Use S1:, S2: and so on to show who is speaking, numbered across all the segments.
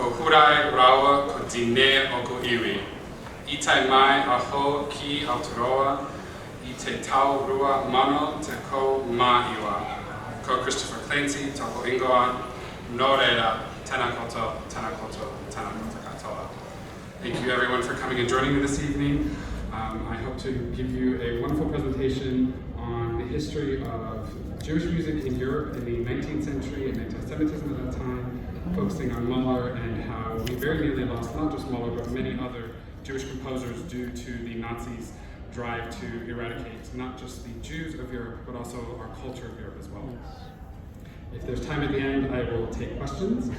S1: ko hurai rawa ko dine o ko iwi. I tai mai a ho ki Aotearoa, I te tau rua mano te ko mahiwa. Ko Christopher Clancy, toko ingoa, no reira, tēnā koutou, tēnā koutou, tēnā koutou katoa. Thank you everyone for coming and joining me this evening. I hope to give you a wonderful presentation on the history of Jewish music in Europe in the 19th century and anti-Semitism at that time, focusing on Mahler and how we very nearly lost not just Mahler but many other Jewish composers due to the Nazis' drive to eradicate not just the Jews of Europe but also our culture of Europe as well. If there's time at the end, I will take questions.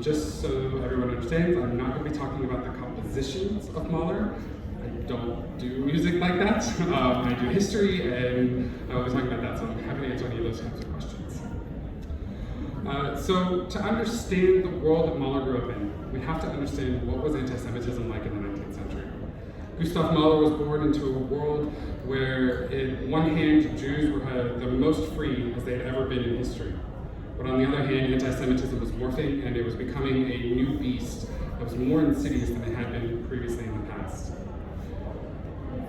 S1: Just so everyone understands, I'm not going to be talking about the compositions of Mahler. I don't do music like that. I do history, and I will be talking about that, so I'm happy to answer any of those types of questions. So to understand the world that Mahler grew up in, we have to understand what was anti-Semitism like in the 19th century. Gustav Mahler was born into a world where, on one hand, Jews were the most free as they had ever been in history. But on the other hand, anti-Semitism was morphing, and it was becoming a new beast that was more insidious than it had been previously in the past.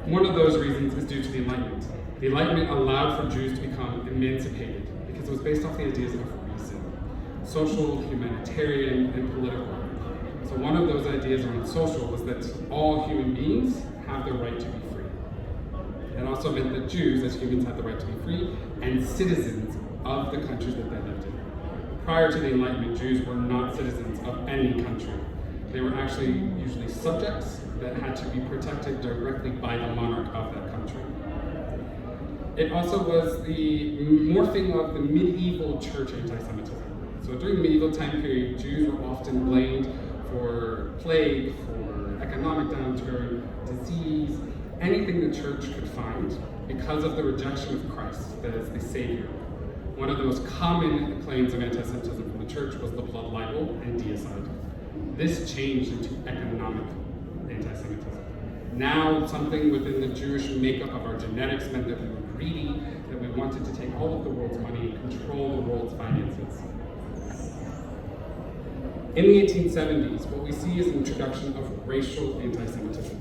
S1: One of those reasons is due to the Enlightenment. The Enlightenment allowed for Jews to become emancipated because it was based off the ideas of reason, social, humanitarian, and political. So one of those ideas around social was that all human beings have the right to be free. It also meant that Jews, as humans, had the right to be free and citizens of the countries that they lived in. Prior to the Enlightenment, Jews were not citizens of any country. They were actually usually subjects that had to be protected directly by the monarch of that country. It also was the morphing of the medieval church anti-Semitism. So during the medieval time period, Jews were often blamed for plague, for economic downturn, disease, anything the church could find because of the rejection of Christ as the Savior. One of the most common claims of anti-Semitism from the church was the blood libel and deicide. This changed into economic anti-Semitism. Now, something within the Jewish makeup of our genetics meant that we were greedy, that we wanted to take all of the world's money and control the world's finances. In the 1870s, what we see is an introduction of racial anti-Semitism.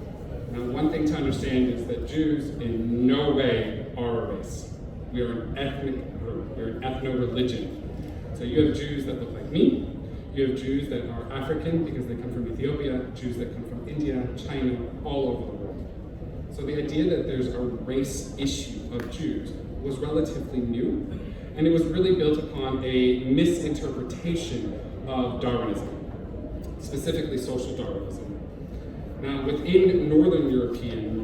S1: Now, one thing to understand is that Jews in no way are a race. We are an ethnic group, we're an ethno-religion. So you have Jews that look like me, you have Jews that are African because they come from Ethiopia, Jews that come from India, China, all over the world. So the idea that there's a race issue of Jews was relatively new, and it was really built upon a misinterpretation of Darwinism, specifically social Darwinism. Now, within Northern European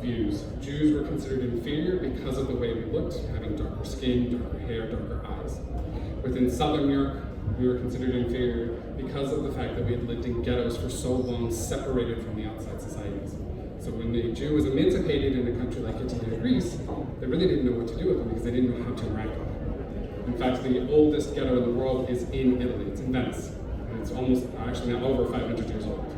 S1: views, Jews were considered inferior because of the way we looked, having darker skin, darker hair, darker eyes. Within Southern Europe, we were considered inferior because of the fact that we had lived in ghettos for so long, separated from the outside societies. So when a Jew was emancipated in a country like Italy or Greece, they really didn't know what to do with them because they didn't know how to interact with them. In fact, the oldest ghetto in the world is in Italy. It's in Venice. And it's actually now over 500 years old.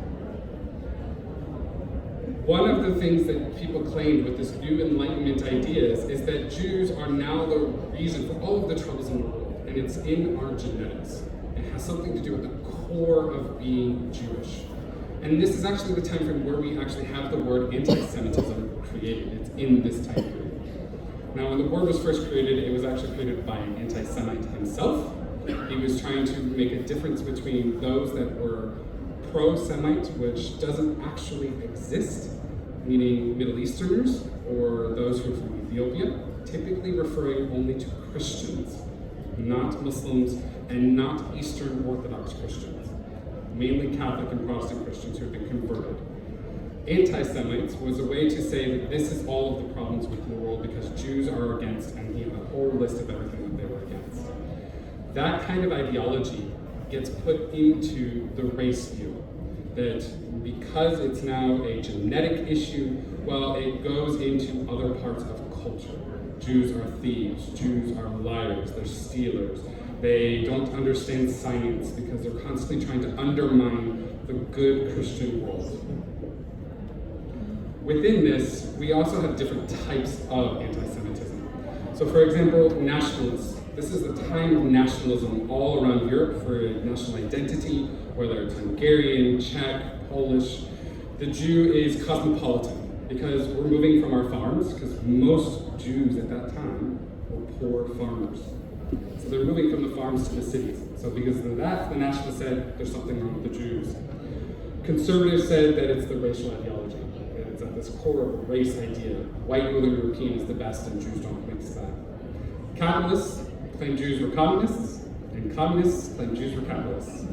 S1: One of the things that people claimed with this new Enlightenment ideas is that Jews are now the reason for all of the troubles in the world, and it's in our genetics. It has something to do with the core of being Jewish. And this is actually the time frame where we actually have the word anti-Semitism created. It's in this time period. Now, when the word was first created, it was actually created by an anti-Semite himself. He was trying to make a difference between those that were pro-Semite, which doesn't actually exist, meaning Middle Easterners or those who are from Ethiopia, typically referring only to Christians, not Muslims and not Eastern Orthodox Christians, mainly Catholic and Protestant Christians who have been converted. Anti-Semites was a way to say that this is all of the problems within the world because Jews are against, and he had a whole list of everything that they were against. That kind of ideology gets put into the race view, that because it's now a genetic issue, well, it goes into other parts of culture. Jews are thieves, Jews are liars, they're stealers. They don't understand science because they're constantly trying to undermine the good Christian world. Within this, we also have different types of anti-Semitism. So for example, nationalists, This is the time of nationalism all around Europe for national identity, whether it's Hungarian, Czech, Polish. The Jew is cosmopolitan because we're moving from our farms, because most Jews at that time were poor farmers. So they're moving from the farms to the cities. So because of that, the nationalists said there's something wrong with the Jews. Conservatives said that it's the racial ideology. That it's at this core of a race idea. White Northern European is the best and Jews don't mix that. Capitalists claim Jews were communists, and communists claim Jews were capitalists.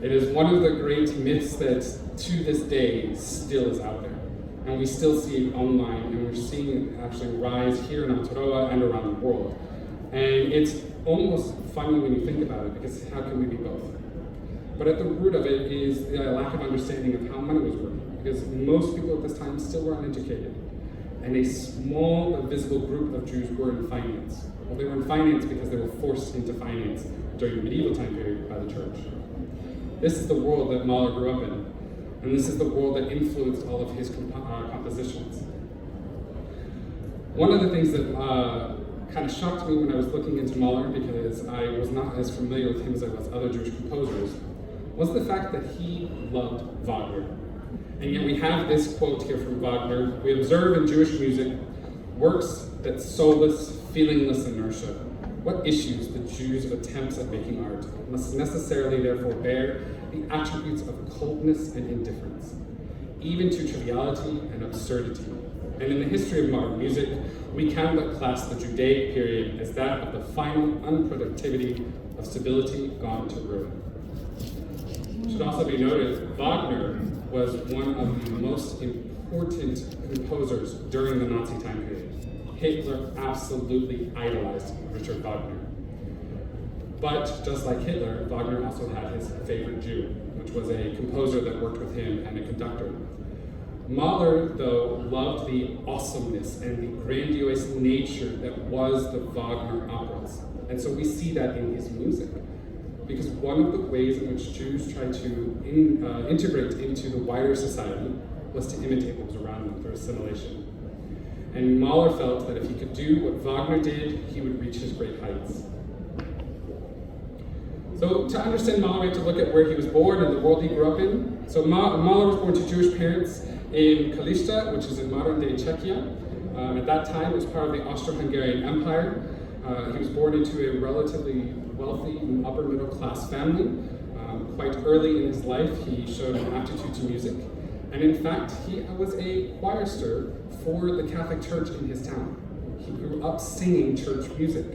S1: It is one of the great myths that to this day still is out there. And we still see it online, and we're seeing it actually rise here in Aotearoa and around the world. And it's almost funny when you think about it, because how can we be both? But at the root of it is the lack of understanding of how money was working, because most people at this time still were uneducated. And a small but visible group of Jews were in finance. Well, they were in finance because they were forced into finance during the medieval time period by the church. This is the world that Mahler grew up in, and this is the world that influenced all of his compositions. One of the things that kind of shocked me when I was looking into Mahler, because I was not as familiar with him as I was other Jewish composers, was the fact that he loved Wagner. And yet we have this quote here from Wagner: "We observe in Jewish music works that soulless, feelingless inertia. What issues the Jews' attempts at making art must necessarily therefore bear the attributes of coldness and indifference, even to triviality and absurdity. And in the history of modern music, we can but class the Judaic period as that of the final unproductivity of stability gone to ruin." It should also be noted, Wagner was one of the most important composers during the Nazi time period. Hitler absolutely idolized Richard Wagner. But just like Hitler, Wagner also had his favorite Jew, which was a composer that worked with him and a conductor. Mahler, though, loved the awesomeness and the grandiose nature that was the Wagner operas. And so we see that in his music. Because one of the ways in which Jews tried to integrate into the wider society was to imitate what was around them through assimilation. And Mahler felt that if he could do what Wagner did, he would reach his great heights. So to understand Mahler, we have to look at where he was born and the world he grew up in. So Mahler was born to Jewish parents in Kaliszta, which is in modern-day Czechia. At that time, it was part of the Austro-Hungarian Empire. He was born into a relatively wealthy and upper-middle-class family. Quite early in his life, he showed an aptitude to music. And in fact, he was a choirister for the Catholic Church in his town. He grew up singing church music.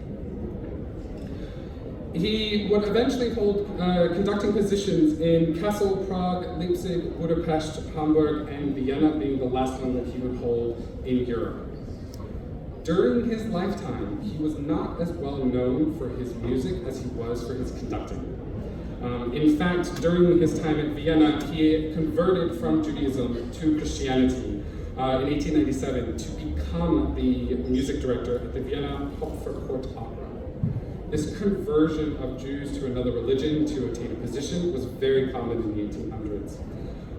S1: He would eventually hold conducting positions in Kassel, Prague, Leipzig, Budapest, Hamburg, and Vienna, being the last one that he would hold in Europe. During his lifetime, he was not as well known for his music as he was for his conducting. In fact, during his time in Vienna, he converted from Judaism to Christianity in 1897 to become the music director at the Vienna Hofburg Opera. This conversion of Jews to another religion to attain a position was very common in the 1800s.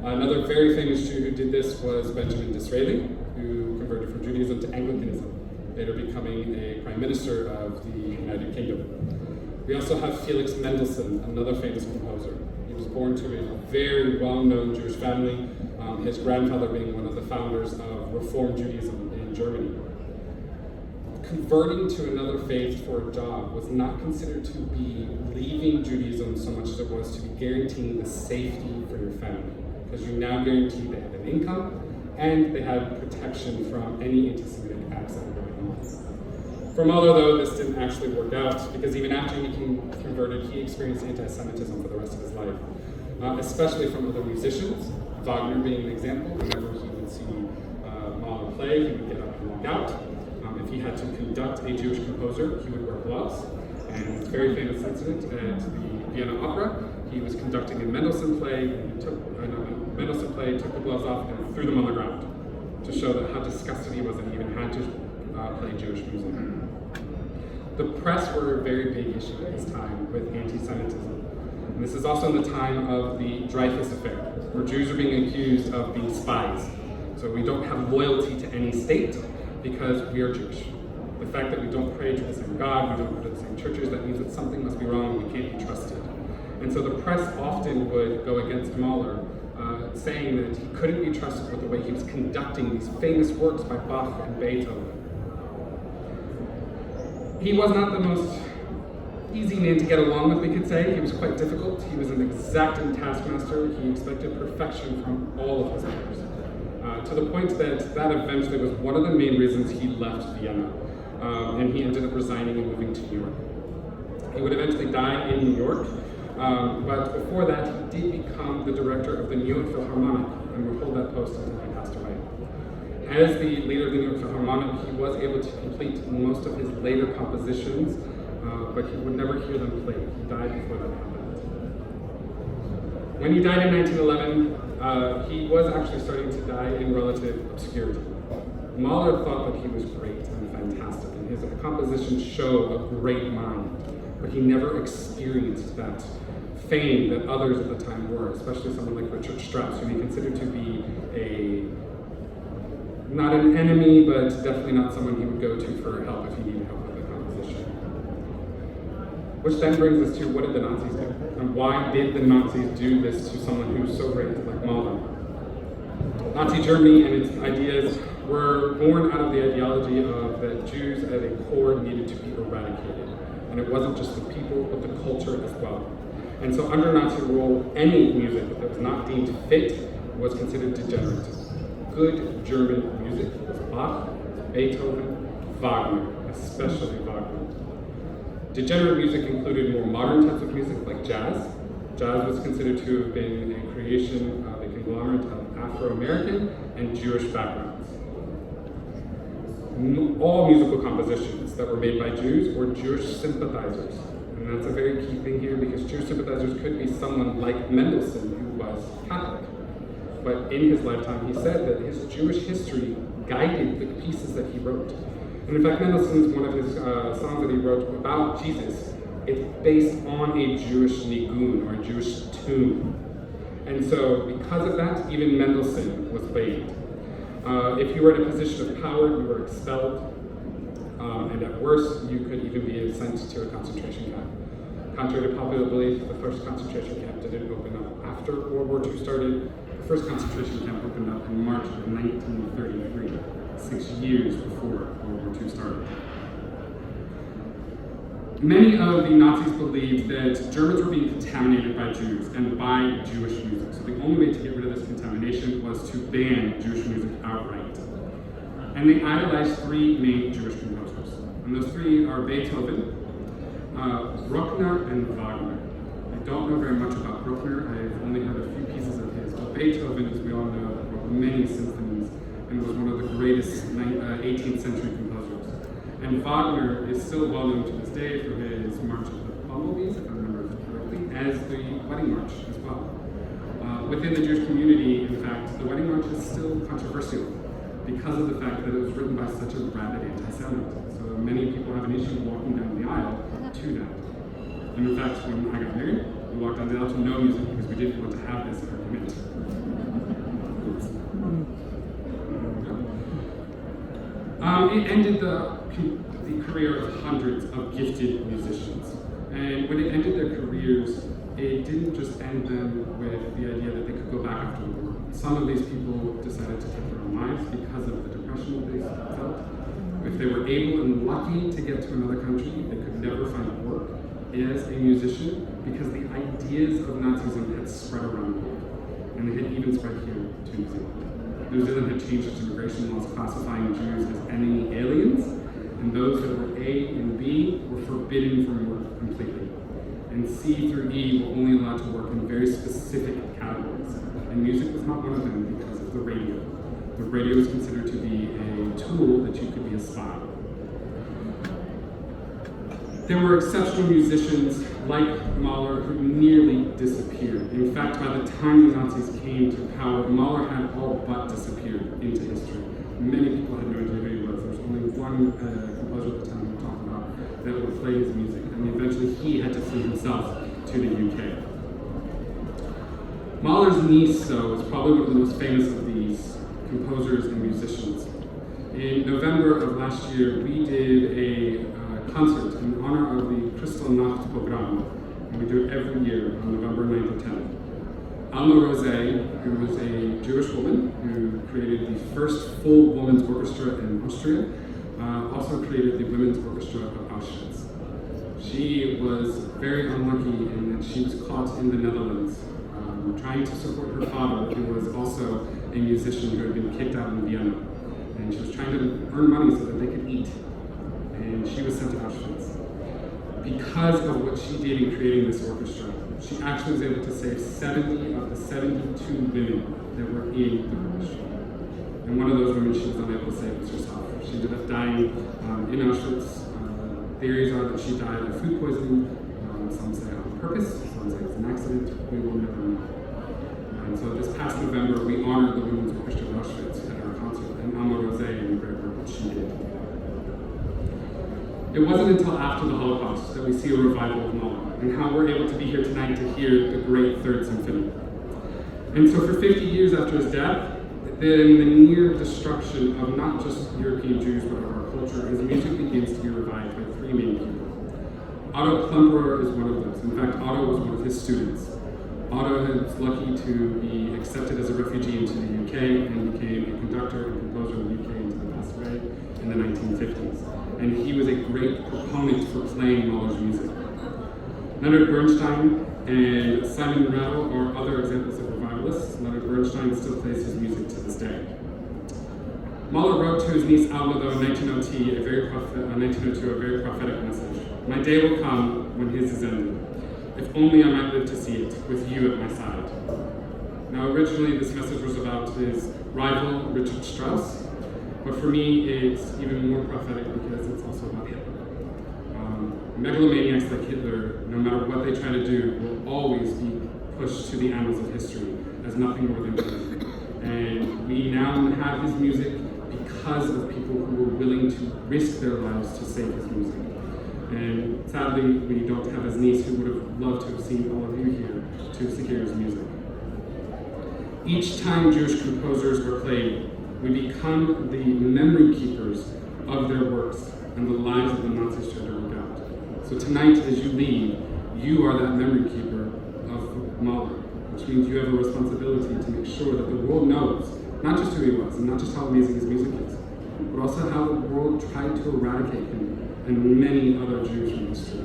S1: Another very famous Jew who did this was Benjamin Disraeli, who converted from Judaism to Anglicanism, later becoming a prime minister of the United Kingdom. We also have Felix Mendelssohn, another famous composer. He was born to a very well-known Jewish family, his grandfather being one of the founders of Reform Judaism in Germany. Converting to another faith for a job was not considered to be leaving Judaism so much as it was to be guaranteeing the safety for your family, because you now guaranteed they had an income and they had protection from any anti-Semitic acts that were going on. For Mahler, though, this didn't actually work out, because even after he converted, he experienced anti-Semitism for the rest of his life, especially from other musicians, Wagner being an example. Whenever he would see Mahler play, he would get up and walk out. If he had to conduct a Jewish composer, he would wear gloves. And it's a very famous incident at the Vienna Opera. He was conducting a Mendelssohn play, took the gloves off and threw them on the ground to show that how disgusted he was that he even had to play Jewish music. The press were a very big issue at this time with anti-Semitism. And this is also in the time of the Dreyfus Affair, where Jews are being accused of being spies. So we don't have loyalty to any state because we are Jewish. The fact that we don't pray to the same God, we don't go to the same churches, that means that something must be wrong and we can't be trusted. And so the press often would go against Mahler, saying that he couldn't be trusted with the way he was conducting these famous works by Bach and Beethoven. He was not the most easy man to get along with, we could say. He was quite difficult. He was an exacting taskmaster. He expected perfection from all of his works, to the point that eventually was one of the main reasons he left Vienna, and he ended up resigning and moving to New York. He would eventually die in New York, but before that, he did become the director of the New York Philharmonic and would hold that post until he passed away. As the leader of the New York Philharmonic, he was able to complete most of his later compositions, but he would never hear them played. He died before that happened. When he died in 1911, he was actually starting to die in relative obscurity. Mahler thought that he was great and fantastic, and his compositions show a great mind, but he never experienced that fame that others at the time were, especially someone like Richard Strauss, who he considered to be not an enemy, but definitely not someone he would go to for help if he needed help with the composition. Which then brings us to, what did the Nazis do? And why did the Nazis do this to someone who's so great like Mahler? Nazi Germany and its ideas were born out of the ideology of that Jews at a core needed to be eradicated. And it wasn't just the people, but the culture as well. And so under Nazi rule, any music that was not deemed fit was considered degenerate. Good German music was Bach, Beethoven, Wagner, especially Wagner. Degenerate music included more modern types of music like jazz. Jazz was considered to have been a creation of a conglomerate of Afro-American and Jewish backgrounds. All musical compositions that were made by Jews were Jewish sympathizers. And that's a very key thing here, because Jewish sympathizers could be someone like Mendelssohn, who was Catholic. But in his lifetime, he said that his Jewish history guided the pieces that he wrote. And in fact, Mendelssohn's one of his songs that he wrote about Jesus, it's based on a Jewish nigun, or a Jewish tune. And so because of that, even Mendelssohn was banned. If you were in a position of power, you were expelled, and at worst, you could even be sent to a concentration camp. Contrary to popular belief, the first concentration camp didn't open up after World War II started. The first concentration camp opened up in March of 1933, 6 years before World War II started. Many of the Nazis believed that Germans were being contaminated by Jews and by Jewish music. So the only way to get rid of this contamination was to ban Jewish music outright. And they idolized three main Jewish composers. And those three are Beethoven, Bruckner, and Wagner. I don't know very much about Bruckner. I've only heard a few pieces of his. But Beethoven, as we all know, wrote many symphonies and was one of the greatest 18th century composers. And Wagner is still well known to this day for his March of the Bumblebees, if I remember correctly, as the Wedding March as well. Within the Jewish community, in fact, the Wedding March is still controversial because of the fact that it was written by such a rabid anti-Semite. So many people have an issue walking down the aisle to that. And in fact, when I got married, we walked down the aisle to no music because we didn't want to have this argument. It ended the career of hundreds of gifted musicians. And when it ended their careers, it didn't just end them with the idea that they could go back after the war. Some of these people decided to take their own lives because of the depression that they felt. If they were able and lucky to get to another country, they could never find work as a musician because the ideas of Nazism had spread around the world. And they had even spread here to New Zealand. New Zealand had changed its immigration laws classifying Jews as enemy aliens, and those that were A and B were forbidden from work completely. And C through E were only allowed to work in very specific categories. And music was not one of them because of the radio. The radio was considered to be a tool that you could be a spy. There were exceptional musicians like Mahler who nearly disappeared. In fact, by the time the Nazis came to power, Mahler had all but disappeared into history. Many people had no idea who he was. There was only one composer at the time we talked about that would play his music, and eventually he had to flee himself to the UK. Mahler's niece, though, is probably one of the most famous of these composers and musicians. In November of last year, we did a concert in honor of the Crystal Nacht program, and we do it every year on November 9th or 10th. Alma Rose, who was a Jewish woman who created the first full women's orchestra in Austria, also created the women's orchestra of Auschwitz. She was very unlucky in that she was caught in the Netherlands, trying to support her father, who was also a musician who had been kicked out in Vienna. And she was trying to earn money so that they could eat. And she was sent to Auschwitz. Because of what she did in creating this orchestra, she actually was able to save 70 of the 72 women that were in the orchestra. And one of those women she was unable to save was herself. She ended up dying in Auschwitz. Theories are that she died of food poisoning. Some say on purpose, some say it's an accident. We will never know. And so this past November, we honored the Women's Orchestra of Auschwitz at our concert, and Alma Rose and the great work that she did. It wasn't until after the Holocaust that we see a revival of Mahler, and how we're able to be here tonight to hear the great Third Symphony. And so for 50 years after his death, then the near destruction of not just European Jews, but of our culture, his music begins to be revived by three main people. Otto Klemperer is one of those. In fact, Otto was one of his students. Otto was lucky to be accepted as a refugee into the UK and became a conductor and composer in the UK until he passed away in the 1950s. And he was a great proponent for playing Mahler's music. Leonard Bernstein and Simon Rattle are other examples of revivalists. Leonard Bernstein still plays his music to this day. Mahler wrote to his niece Alma, though, in 1902, a very prophetic message. My day will come when his is ended. If only I might live to see it, with you at my side. Now, originally, this message was about his rival, Richard Strauss, but for me, it's even more prophetic because it's also about Hitler. Megalomaniacs like Hitler, no matter what they try to do, will always be pushed to the annals of history as nothing more than good. And we now have his music because of people who were willing to risk their lives to save his music. And sadly, we don't have his niece who would have loved to have seen all of you here to hear his music. Each time Jewish composers are played, we become the memory keepers of their works and the lives of the Nazis tried to work out. So tonight, as you leave, you are that memory keeper of Mahler, which means you have a responsibility to make sure that the world knows not just who he was and not just how amazing his music is, but also how the world tried to eradicate him and many other Jews from history.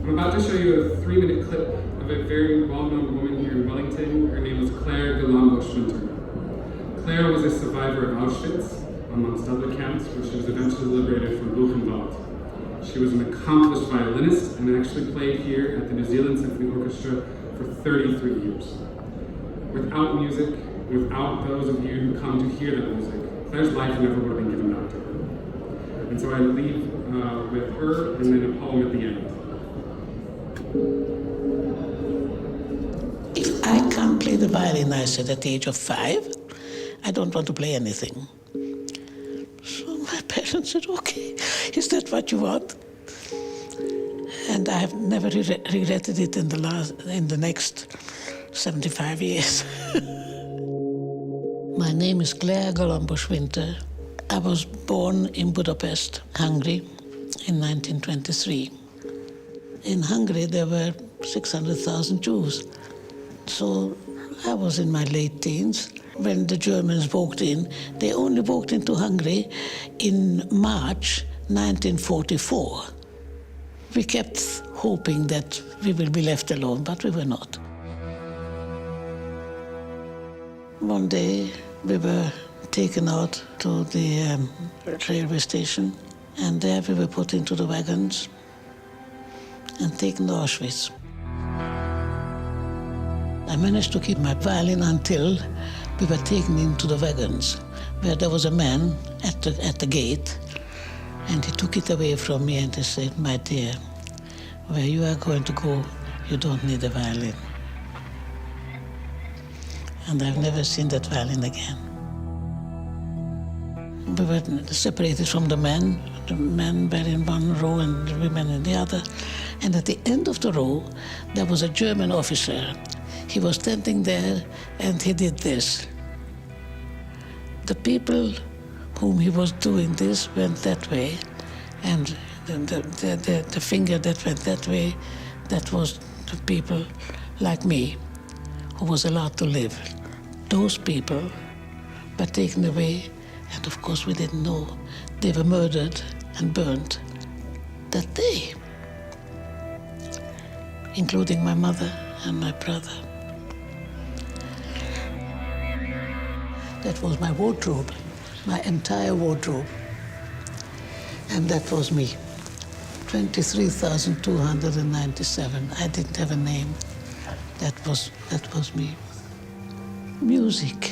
S1: I'm about to show you a 3-minute clip of a very well-known woman here in Wellington. Her name is Claire Galambo-Schwinter. Claire was a survivor of Auschwitz, amongst other camps, where she was eventually liberated from Buchenwald. She was an accomplished violinist and actually played here at the New Zealand Symphony Orchestra for 33 years. Without music, without those of you who come to hear that music, Claire's life never would have been given back to her. And so I leave with her and then a poem at the end.
S2: If I can't play the violin, I said, at the age of 5, I don't want to play anything. So my parents said, okay, is that what you want? And I have never regretted it in the next 75 years. My name is Claire Galambo-Schwinter. I was born in Budapest, Hungary, in 1923. In Hungary, there were 600,000 Jews. So I was in my late teens. When the Germans walked in, they only walked into Hungary in March 1944. We kept hoping that we will be left alone, but we were not. One day, we were taken out to the railway station, and there we were put into the wagons and taken to Auschwitz. I managed to keep my violin until we were taken into the wagons, where there was a man at the gate, and he took it away from me and he said, my dear, where you are going to go, you don't need a violin. And I've never seen that violin again. We were separated from the men. The men were in one row and the women in the other. And at the end of the row, there was a German officer. He was standing there and he did this. The people whom he was doing this went that way, and the finger that went that way, that was the people like me, who was allowed to live. Those people were taken away, and of course we didn't know. They were murdered and burned that day, including my mother and my brother. That was my wardrobe, my entire wardrobe. And that was me. 23,297. I didn't have a name. That was me. Music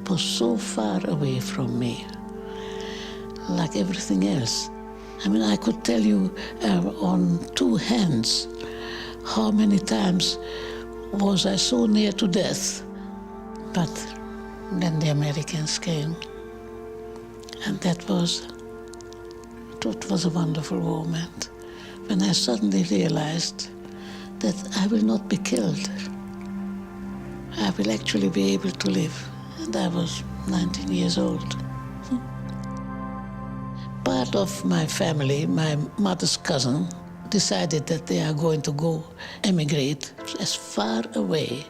S2: was so far away from me, like everything else. I mean, I could tell you on two hands how many times was I so near to death. But then the Americans came, and it was a wonderful moment when I suddenly realized that I will not be killed. I will actually be able to live. And I was 19 years old. Part of my family, my mother's cousin, decided that they are going to go emigrate as far away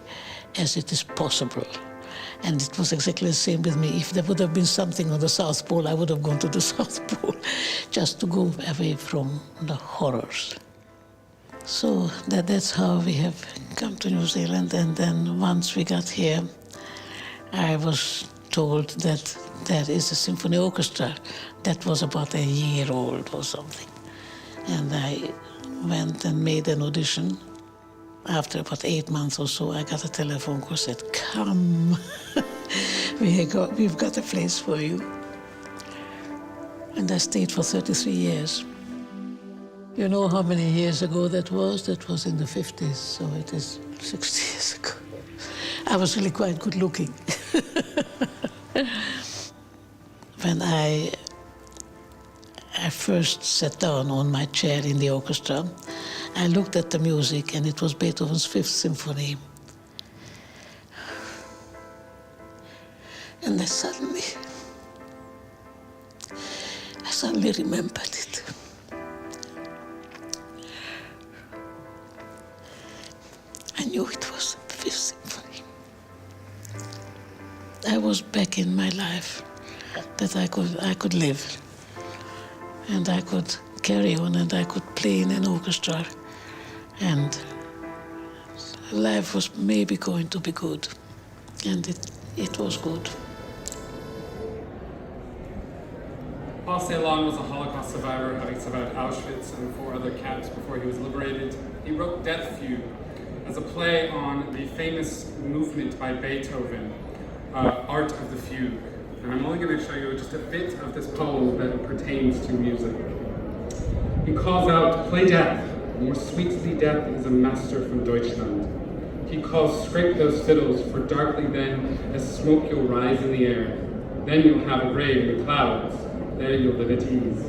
S2: as it is possible. And it was exactly the same with me. If there would have been something on the South Pole, I would have gone to the South Pole, just to go away from the horrors. So that's how we have come to New Zealand. And then once we got here, I was told that there is a symphony orchestra that was about a year old or something. And I went and made an audition. After about 8 months or so, I got a telephone call, said, "Come, we've got a place for you." And I stayed for 33 years. You know how many years ago that was? That was in the 50s, so it is 60 years ago. I was really quite good looking. When I first sat down on my chair in the orchestra, I looked at the music, and it was Beethoven's Fifth Symphony. And I suddenly remembered it. I knew it was the Fifth Symphony. I was back in my life, that I could live, and I could carry on, and I could play in an orchestra, and life was maybe going to be good, and it was good.
S1: Paul Celan was a Holocaust survivor, having survived Auschwitz and 4 other camps before he was liberated. He wrote Death Fugue as a play on the famous movement by Beethoven, Art of the Fugue. And I'm only going to show you just a bit of this poem that pertains to music. He calls out, "Play death, more sweetly death is a master from Deutschland." He calls, "Scrape those fiddles, for darkly then as smoke you'll rise in the air. Then you'll have a grave in the clouds, there you'll live at ease.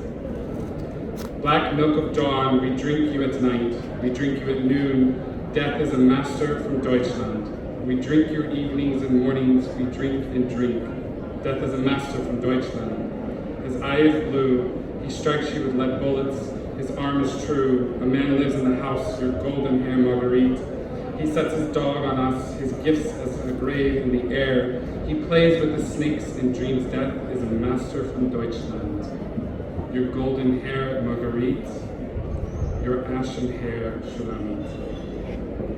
S1: Black milk of dawn, we drink you at night, we drink you at noon. Death is a master from Deutschland. We drink your evenings and mornings, we drink and drink. Death is a master from Deutschland. His eye is blue, he strikes you with lead bullets. His arm is true, a man lives in the house, your golden hair Marguerite. He sets his dog on us, his gifts as a grave in the air. He plays with the snakes and dreams death is a master from Deutschland. Your golden hair Marguerite, your ashen hair Shulamit."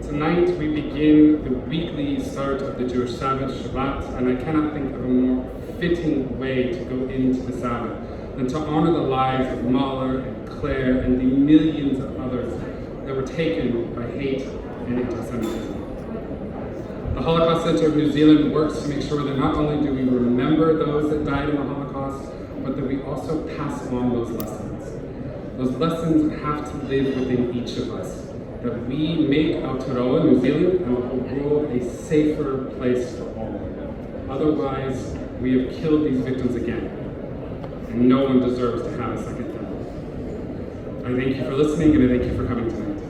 S1: Tonight we begin the weekly start of the Jewish Sabbath, Shabbat, and I cannot think of a more fitting way to go into the Sabbath than to honor the lives of Mahler and Claire and the millions of others that were taken by hate and anti-Semitism. The Holocaust Center of New Zealand works to make sure that not only do we remember those that died in the Holocaust, but that we also pass on those lessons. Those lessons have to live within each of us, that we make Aotearoa, New Zealand, and the whole world a safer place for all. Otherwise, we have killed these victims again, and no one deserves to have a second death. I thank you for listening, and I thank you for coming tonight.